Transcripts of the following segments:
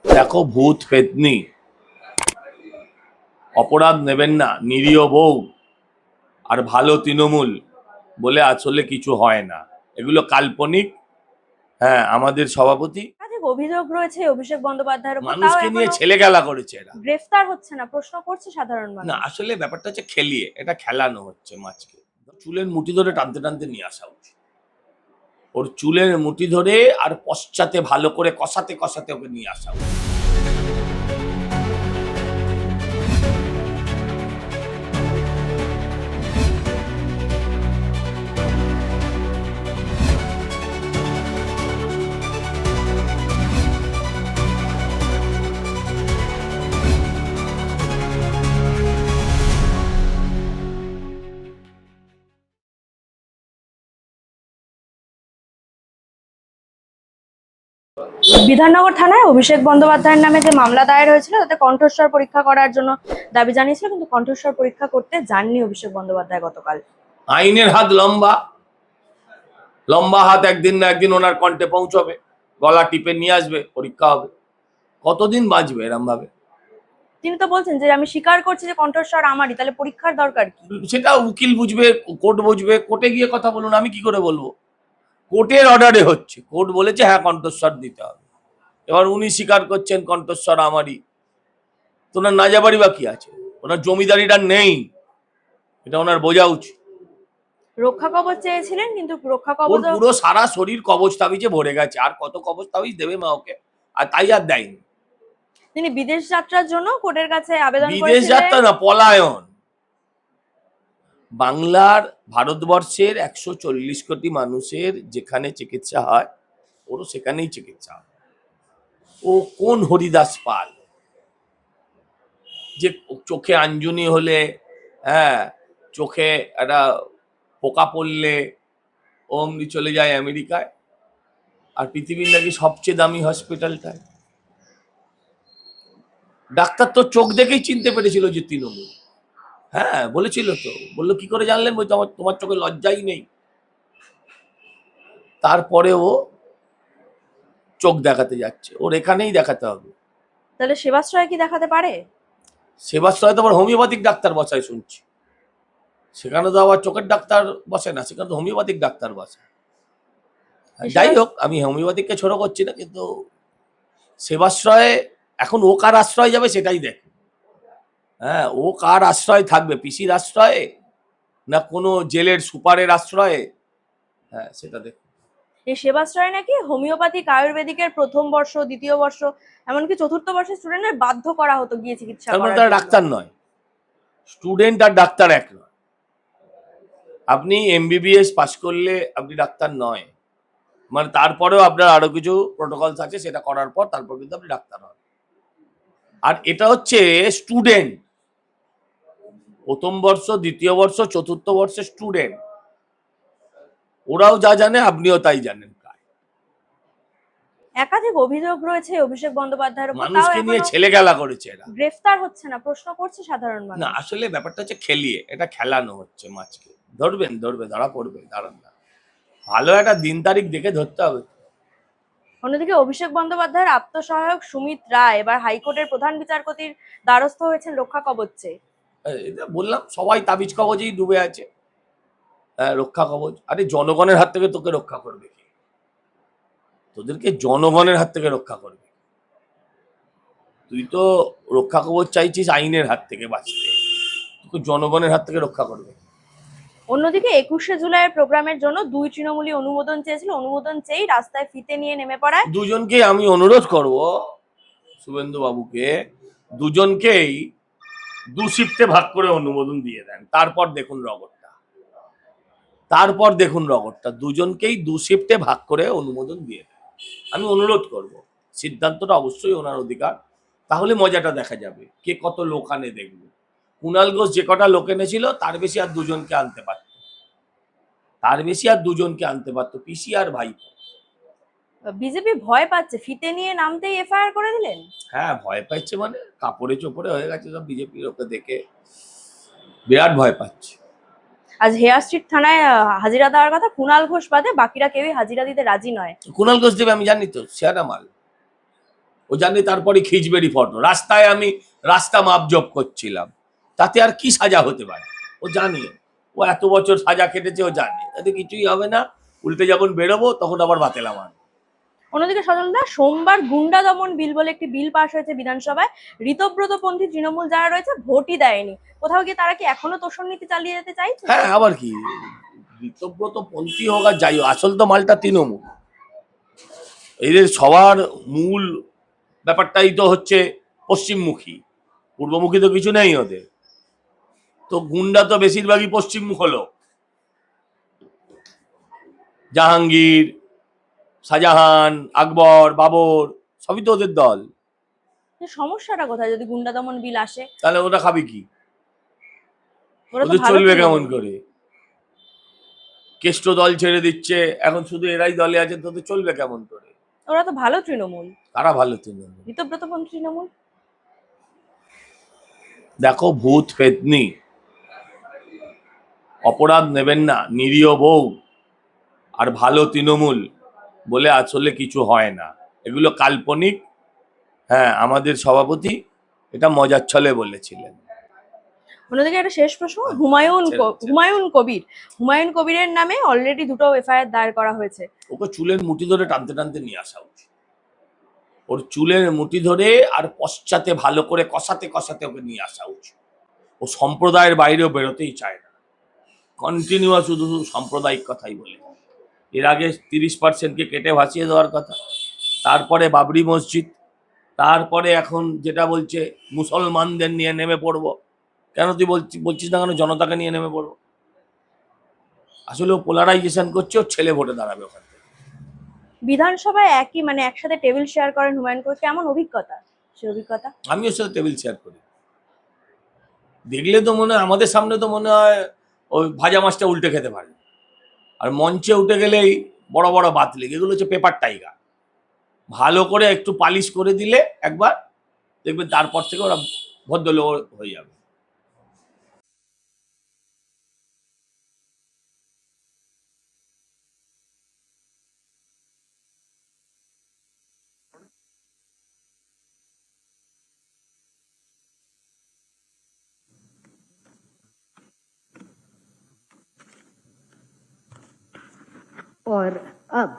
দেখো, ভূত পেতনি অপরাধ নেবেন না, নিরীহ বউ আর ভালো তৃণমূল বলে আসলে কিছু হয় না, এগুলো কাল্পনিক। হ্যাঁ, আমাদের সভাপতি একাধিক অভিযোগ রয়েছে অভিষেক বন্দ্যোপাধ্যায়ের উপর, তাও মানুষকে নিয়ে এখনো ছেলে খেলা করেছে এরা। গ্রেফতার হচ্ছে না, প্রশ্ন করছে সাধারণ না, মানুষ। আসলে ব্যাপারটা হচ্ছে খেলিয়ে, এটা খেলানো হচ্ছে মাছকে। চুলের মুঠি ধরে টানতে টানতে নিয়ে আসা উচিত, ওর চুলের মুঠি ধরে আর পশ্চাতে ভালো করে কষাতে কষাতে ওকে নিয়ে আসা উচিত। বিধাননগর থানায় অভিষেক বন্দ্যোপাধ্যায়ের নামে যে মামলা দায়ের হয়েছিল তাতে কণ্ঠস্বর পরীক্ষা করার জন্য দাবি জানিয়েছিল, কিন্তু কণ্ঠস্বর পরীক্ষা করতে যাননি অভিষেক বন্দ্যোপাধ্যায় গতকাল। আইনের হাত লম্বা লম্বা হাত, একদিন না একদিন ওনার কণ্ঠে পৌঁছবে, গলা টিপে নিয়ে আসবে, পরীক্ষা হবে। কতদিন বাঁচবে এরম ভাবে? তিনি তো বলছেন যে আমি স্বীকার করছি যে কণ্ঠস্বর আমারই, তাহলে পরীক্ষার দরকার কি? সেটা উকিল বুঝবে, কোর্ট বুঝবে, কোর্টে গিয়ে কথা বলুন, আমি কি করে বলবো? কোর্টের অর্ডারে হচ্ছে, কোর্ট বলেছে হ্যাঁ কণ্ঠস্বর দিতে হবে, এবার উনি স্বীকার করছেন কণ্ঠস্বর আমারই, তো ওনার না যাবারই বা কি আছে? ওনার জমিদারিটা নেই, এটা ওনার বোঝা উচিত। রক্ষা কবচ চেয়েছিলেন, কিন্তু রক্ষা ওর কবচ পুরো সারা শরীর কবচ তাবিজে ভরে গেছে, আর কত কবচ তাবিজ দেবে মা ওকে? আর তাই আর দেয়নি। তিনি বিদেশ যাত্রার জন্য কোর্টের কাছে আবেদন বিদেশ করেছিলেন। যাত্রা না, পলায়ন। বাংলার, ভারতবর্ষের 140 কোটি মানুষের যেখানে চিকিৎসা হয়, ওরও সেখানেই চিকিৎসা হয়। ও কোন হরিদাস পাল যে চোখে আঞ্জনি হলে, হ্যাঁ, চোখে একটা পোকা পড়লে অমনি চলে যায় আমেরিকায়, আর পৃথিবীর নাকি সবচেয়ে দামি হসপিটালটায়। ডাক্তার তো চোখ দেখেই চিনতে পেরেছিল যে তৃণমূল। হ্যাঁ, বলেছিল তো, বললো কি করে জানলেন? বলতো আমার, তোমার চোখে লজ্জাই নেই। তারপরে ও চোখ দেখাতে যাচ্ছে, ওর এখানেই দেখাতে হবে। তাহলে সেবাশ্রয় কি দেখাতে পারে? সেবাশ্রয় তো আবার হোমিওপ্যাথিক ডাক্তার বসায় শুনছি, সেখানে তো আবার চোখের ডাক্তার বসে না, সেখানে তো হোমিওপ্যাথিক ডাক্তার বসে। যাই হোক, আমি হোমিওপ্যাথিককে ছোট করছি না, কিন্তু সেবাশ্রয়ে এখন ও কার আশ্রয় যাবে সেটাই দেখ। হ্যাঁ, ও কার আশ্রয় থাকবে, পিসির আশ্রয়ে না কোনো জেলের সুপারের আশ্রয়ে? হ্যাঁ, সেটা দেখ। এই সেবাশ্রয় নাকি হোমিওপ্যাথিক আয়ুর্বেদিকের প্রথম বর্ষ, দ্বিতীয় বর্ষ, এমনকি চতুর্থ বর্ষের স্টুডেন্টদের বাধ্য করা হতো গিয়ে চিকিৎসা তার মানে করার তারা জন্য। ডাক্তার নয়, স্টুডেন্ট আর ডাক্তার এক নয়। আপনি এমবিবিএস পাশ করলে আপনি ডাক্তার নয়, মানে তারপরেও আপনার আরো কিছু প্রোটোকলস আছে, সেটা করার পর তারপর কিন্তু আপনি ডাক্তার হন। আর এটা হচ্ছে স্টুডেন্ট, প্রথম বর্ষ, দ্বিতীয় বর্ষ, চতুর্থ বর্ষের স্টুডেন্ট। ওরাও যা জানে আপনিও তাই জানেন। একাধিক অভিযোগ রয়েছে অভিষেক বন্দ্যোপাধ্যায়ের উপর, তাও মানুষকে নিয়ে এখনো ছেলে খেলা করেছে এরা। গ্রেফতার হচ্ছে না, প্রশ্ন করছে সাধারণ না, মানুষ। আসলে ব্যাপারটা হচ্ছে খেলিয়ে, এটা খেলানো হচ্ছে মাছকে। ধরবেন, ধরবে, ধরা পড়বে, দাঁড়ান না, ভালো একটা দিন তারিখ দেখে ধরতে হবে। অন্যদিকে অভিষেক বন্দ্যোপাধ্যায়ের আত্মসহায়ক সুমিত রায় এবার হাইকোর্টের প্রধান বিচারপতির দ্বারস্থ হয়েছেন রক্ষা কবচ চেয়ে। এটা বললাম, সবাই তাবিজ কবজেই ডুবে আছে। হ্যাঁ, রক্ষা কবচ, আরে জনগণের হাত থেকে তোকে রক্ষা করবে কি? তোদেরকে জনগণের হাত থেকে রক্ষা করবে। তুই তো রক্ষা কবচ চাইছিস আইনের হাত থেকে বাঁচতে, তোকে জনগণের হাত থেকে রক্ষা করবে। অন্যদিকে 21শে জুলাইয়ের প্রোগ্রামের জন্য দুই তৃণমূলী অনুমোদন চেয়েছিল, অনুমোদন চেয়েই রাস্তায় ফিতে নিয়ে নেমে পড়ায়। দুজনকে আমি অনুরোধ করব, শুভেন্দু বাবুকে, দুজনকেই দু শিফটে ভাগ করে অনুমোদন দিয়ে দেন, তারপর দেখুন রগরটা। তারপর দেখুন রগরটা, দুজনকেই দু শিফটে ভাগ করে অনুমোদন দিয়ে দেন, আমি অনুরোধ করব। সিদ্ধান্তটা অবশ্যই ওনার অধিকার, তাহলে মজাটা দেখা যাবে কে কত লোক আনে দেখবে। কুণাল ঘোষ যে কটা লোক এনেছিল তার বেশি আর দুজনকে আনতে পারত, তার বেশি আর দুজনকে আনতে পারতো, পিসি আর ভাই। বিজেপি ভয় পাচ্ছে, ফিতে নিয়ে নামতেই এফআইআর করে দিলেন। হ্যাঁ, ভয় পাচ্ছে, মানে কাপড়ে চোপড়ে হয়ে গেছে সব, বিজেপির ওকে দেখে বিরাট ভয় পাচ্ছে। আজ হেয়ার স্ট্রিট থানায় হাজিরা দেওয়ার কথা, কুণাল ঘোষ বাদে বাকিরা কেউই হাজিরা দিতে রাজি নয়। কুণাল ঘোষ দেবে আমি জানি তো, শেয়ারা মাল। ও জানে তারপরে খিচবেরি ফটো, রাস্তায় আমি রাস্তা মাপজোপ করছিলাম, তাতে আর কি সাজা হতে পারে? ও জানে, ও এত বছর সাজা কেটেছে, ও জানে তাতে কিছুই হবে না। উল্টে যখন বেরোবো তখন আবার বাতেলা মান। অন্যদিকে সজলদা, সোমবার গুন্ডা দমন বিল বলে একটি বিল পাশ হয়েছে বিধানসভায়। ঋতব্রতপন্থী তৃণমূল যারা রয়েছে ভোটই দেয়নি। কোথাও গিয়ে তারা কি এখনো তোষণ নীতি চালিয়ে যেতে চাইছে? হ্যাঁ, আবার কি, ঋতব্রত পন্থী হোক আর যাই হোক, আসল তো মালটা তৃণমূল। এদের সবার মূল ব্যাপারটাই তো হচ্ছে পশ্চিমমুখী, পূর্বমুখী তো কিছু নেই ওদের। তো গুন্ডা তো বেশিরভাগই পশ্চিমমুখ হলো, জাহাঙ্গীর, শাহজাহান, আকবর, বাবর, সবই তো ওদের দল। সমস্যাটা কোথায় যদি গুন্ডা দমন বিল আসে? তাহলে ওরা খাবে কি? ওরা তো ওদের ভালো চলবে কেমন তৃণমূল। করে? কেষ্ট দল ছেড়ে দিচ্ছে, এখন শুধু এরাই দলে আছে, তোদের চলবে কেমন করে? ওরা তো ভালো তৃণমূল, তারা ভালো তৃণমূল। ঋতব্রতপন্থী তৃণমূল। দেখো, ভূত পেতনি অপরাধ নেবেন না, নিরীহ বউ আর ভালো তৃণমূল বলে আসলে কিছু হয় না, এগুলো কাল্পনিক। হ্যাঁ, আমাদের সভাপতি এটা মজার ছলে বলেছিলেন। অন্যদিকে একটা শেষ প্রশ্ন, ছেড়ে। হুমায়ুন কবিরের নামে অলরেডি দুটো এফআইআর দায়ের করা হয়েছে। ওকে চুলের মুঠি ধরে টানতে টানতে নিয়ে আসা উচিত। ওর চুলের মুঠি ধরে আর পশ্চাতে ভালো করে কষাতে কষাতে ওকে নিয়ে আসা উচিত। ও সম্প্রদায়ের বাইরেও বেরোতেই চায় না, কন্টিনিউয়াস শুধু শুধু সাম্প্রদায়িক কথাই বলে। এর আগে 30%কে কেটে ভাসিয়ে দেওয়ার কথা, তারপরে বাবরি মসজিদ, তারপরে এখন যেটা বলছে মুসলমানদের নিয়ে নেমে পড়বো। কেন তুই বলছিস না কেন জনতাকে নিয়ে নেমে পড়বো? আসলে ও পোলারাইজেশন করছে, ওর ছেলে ভোটে দাঁড়াবে ওখান থেকে। বিধানসভায় একই মানে একসাথে টেবিল শেয়ার করেন হুমায়ুন কবির, কেমন অভিজ্ঞতা সে অভিজ্ঞতা? আমি ওর সাথে টেবিল শেয়ার করি, দেখলে তো মনে হয়, আমাদের সামনে তো মনে হয় ওই ভাজা মাছটা উল্টে খেতে পারে, আর মঞ্চে উঠে গেলেই বড় বড় বাতলিক, এগুলো হচ্ছে পেপার টাইগার। ভালো করে একটু পালিশ করে দিলে একবার, দেখবেন তারপর থেকে ওরা ভদ্রলোক হয়ে যাবে। और अब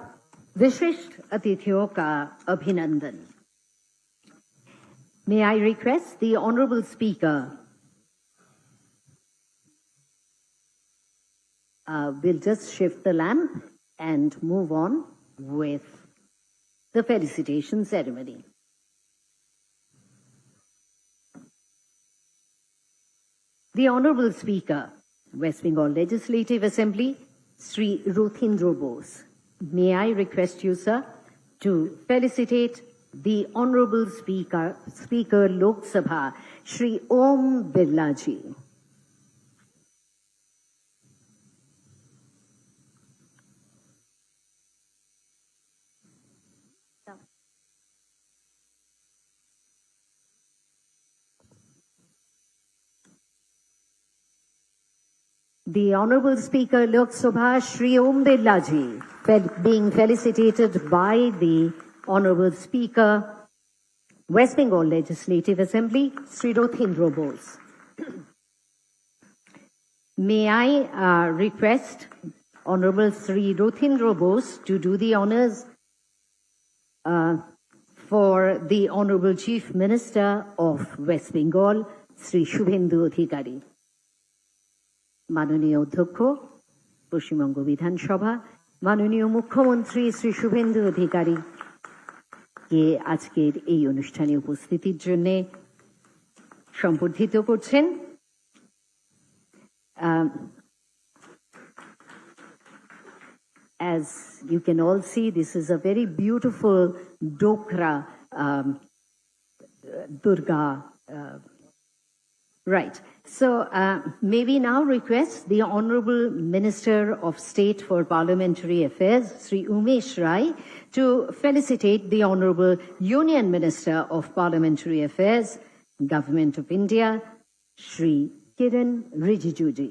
विशिष्ट अतिथियों का अभिनंदन। May I request the Honorable Speaker will just shift the lamp and move on with the felicitation ceremony. The Honorable Speaker, West Bengal Legislative Assembly, Sri Ruthindra Bose. May I request you, sir, to felicitate the Honorable Speaker Lok Sabha, Sri Om Birla ji. The Honorable Speaker Lok Sabha, Shri Om Birla ji, being felicitated by the Honorable Speaker, West Bengal Legislative Assembly, Sri Ruthindra Bose. May I request Honorable Sri Ruthindra Bose to do the honors for the Honorable Chief Minister of West Bengal, Sri Shubhendu Adhikari. মাননীয় অধ্যক্ষ পশ্চিমবঙ্গ বিধানসভা, মাননীয় মুখ্যমন্ত্রী শ্রী শুভেন্দু অধিকারী কে আজকের এই অনুষ্ঠানে উপস্থিতির জন্য সম্বর্ধিত করছেন। As you can all see, this is a very beautiful Dokra Durga. Right. So may we now request the Honorable Minister of State for Parliamentary Affairs, Sri Umesh Rai, to felicitate the Honorable Union Minister of Parliamentary Affairs, Government of India, Sri Kiran Rijiju ji.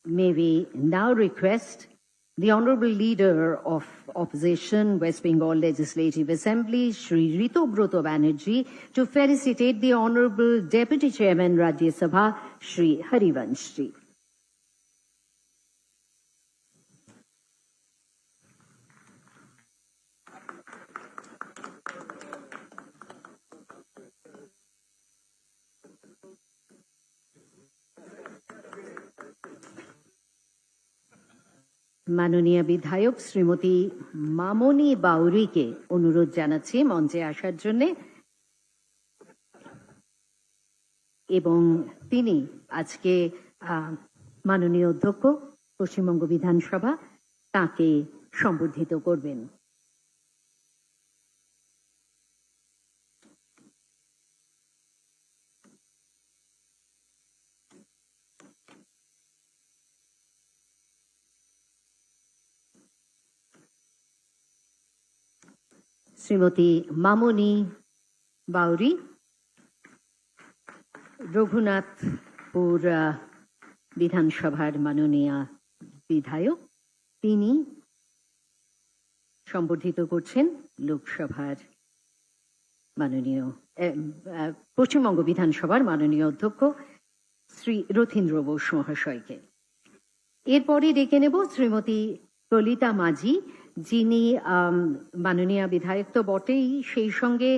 may we now request the Honorable Leader of Opposition, West Bengal Legislative Assembly, Shri Ritobroto Banerjee, to felicitate the Honorable Deputy Chairman, Rajya Sabha, Shri Harivanshji. মাননীয় বিধায়ক শ্রীমতী মামনি বাউরিকে অনুরোধ জানাচ্ছি মঞ্চে আসার জন্য, এবং তিনি আজকে মাননীয় অধ্যক্ষ পশ্চিমবঙ্গ বিধানসভা তাকে সম্বর্ধিত করবেন। শ্রীমতী মামনি বাউরি রঘুনাথপুর বিধানসভার মাননীয় বিধায়ক, তিনি সম্বর্ধিত করছেন লোকসভার মাননীয় পশ্চিমবঙ্গ বিধানসভার মাননীয় অধ্যক্ষ শ্রী রথীন্দ্র বোস মহাশয়কে। এরপরে ডেকে নেব শ্রীমতী কলিতা মাঝি, যিনি মাননীয় বিধায়ক তো বটেই, সেই সঙ্গে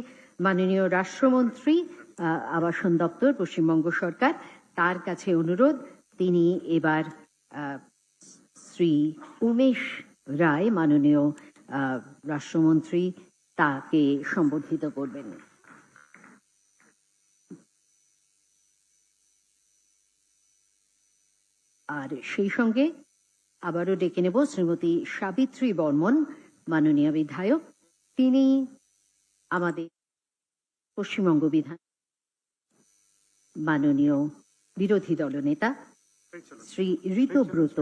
মাননীয় রাষ্ট্রমন্ত্রী, আবাসন দপ্তর, পশ্চিমবঙ্গ সরকার। তার কাছে অনুরোধ তিনি এবার শ্রী উমেশ রায়, মাননীয় রাষ্ট্রমন্ত্রী, তাকে সম্বোধিত করবেন। আর সেই সঙ্গে আবারও ডেকে নেব শ্রীমতী সাবিত্রী বর্মন, মাননীয় বিধায়ক, তিনি আমাদের পশ্চিমবঙ্গ বিধান মাননীয় বিরোধী দলনেতা শ্রী ঋতব্রত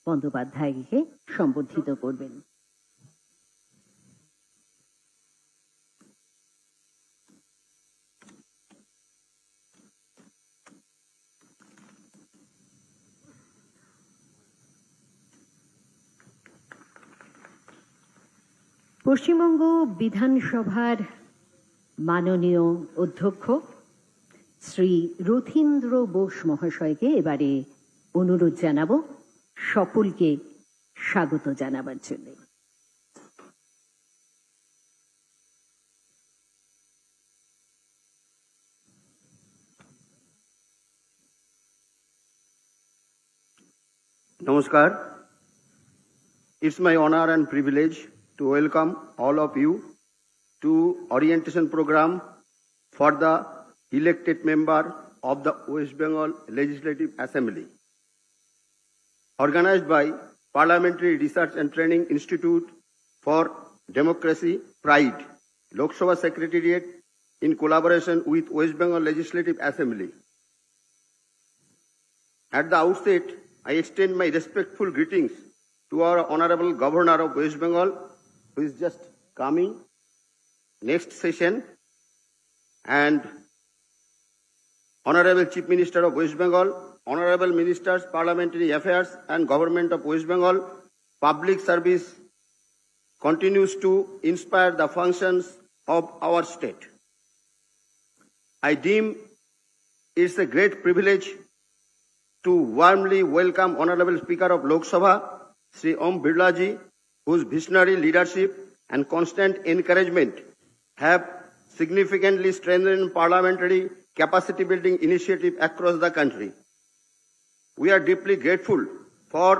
বন্দ্যোপাধ্যায়কে সম্বোধিত করবেন। পশ্চিমবঙ্গ বিধানসভার মাননীয় অধ্যক্ষ শ্রী রথীন্দ্র বোস মহাশয়কে এবারে অনুরোধ জানাবো সকলকে স্বাগত জানাবার জন্য। Namaskar. It's my honor and privilege to welcome all of you to orientation program for the elected member of the West Bengal Legislative Assembly, organized by Parliamentary Research and Training Institute for Democracy, Pride, Lok Sabha Secretariat, in collaboration with West Bengal Legislative Assembly. At the outset, I extend my respectful greetings to our Honorable Governor of West Bengal, who is just coming next session, and Honorable Chief Minister of West Bengal, Honorable Ministers, Parliamentary Affairs and Government of West Bengal. Public service continues to inspire the functions of our state. I deem it's a great privilege to warmly welcome Honorable Speaker of Lok Sabha, Sri Om Birla Ji, whose visionary leadership and constant encouragement have significantly strengthened parliamentary capacity building initiative across the country. We are deeply grateful for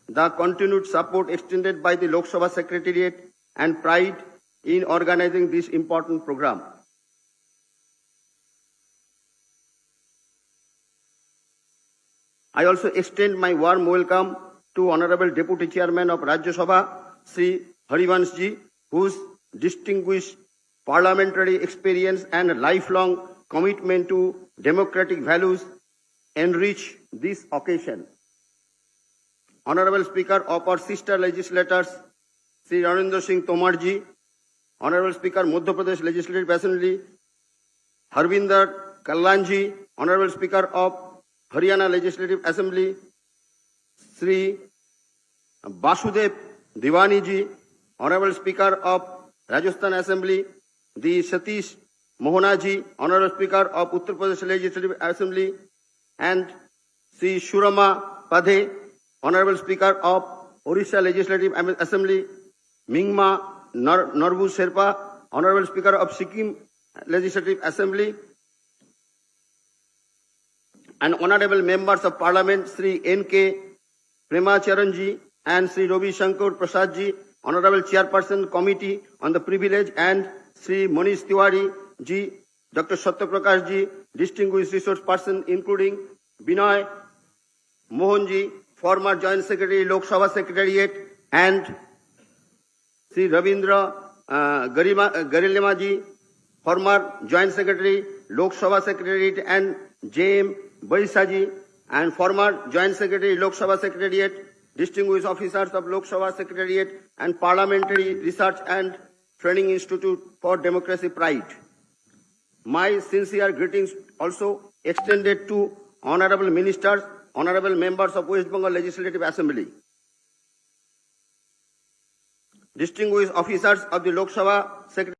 the continued support extended by the Lok Sabha Secretariat and Pride in organizing this important program. I also extend my warm welcome to Honorable Deputy Chairman of Rajya Sabha, Sri Harivanshji, whose distinguished parliamentary experience and lifelong commitment to democratic values enrich this occasion. Honorable Speaker of our sister legislators, Sri Narendra Singh Tomarji, Honorable Speaker Madhya Pradesh Legislative Assembly, Harvinder Kallanji, Honorable Speaker of Haryana Legislative Assembly, Sri Basudev Diwani ji, Honorable Speaker of Rajasthan Assembly, the Satish Mohana ji, Honorable Speaker of Uttar Pradesh Legislative Assembly, and Sri Shurama Padhe, Honorable Speaker of Orissa Legislative Assembly, Mingma Norbu Sherpa, Honorable Speaker of Sikkim Legislative Assembly, and Honorable Members of Parliament Sri N.K. Premacharanji and Sri Ravi Shankar Prasadji, Honorable Chairperson Committee on the Privilege, and Sri Manish Tiwari ji, Dr. Satya Prakash ji, Distinguished Resource Person including Binoy Mohanji, former Joint Secretary Lok Sabha Secretariat, and Sri Ravindra Garilema ji, former Joint Secretary Lok Sabha Secretariat, and J.M. Baisa ji, and former Joint Secretary Lok Sabha Secretariat, distinguished officers of Lok Sabha Secretariat and Parliamentary Research and Training Institute for Democracy Pride. My sincere greetings also extended to honorable ministers, honorable members of West Bengal Legislative Assembly, distinguished officers of the Lok Sabha Secretariat,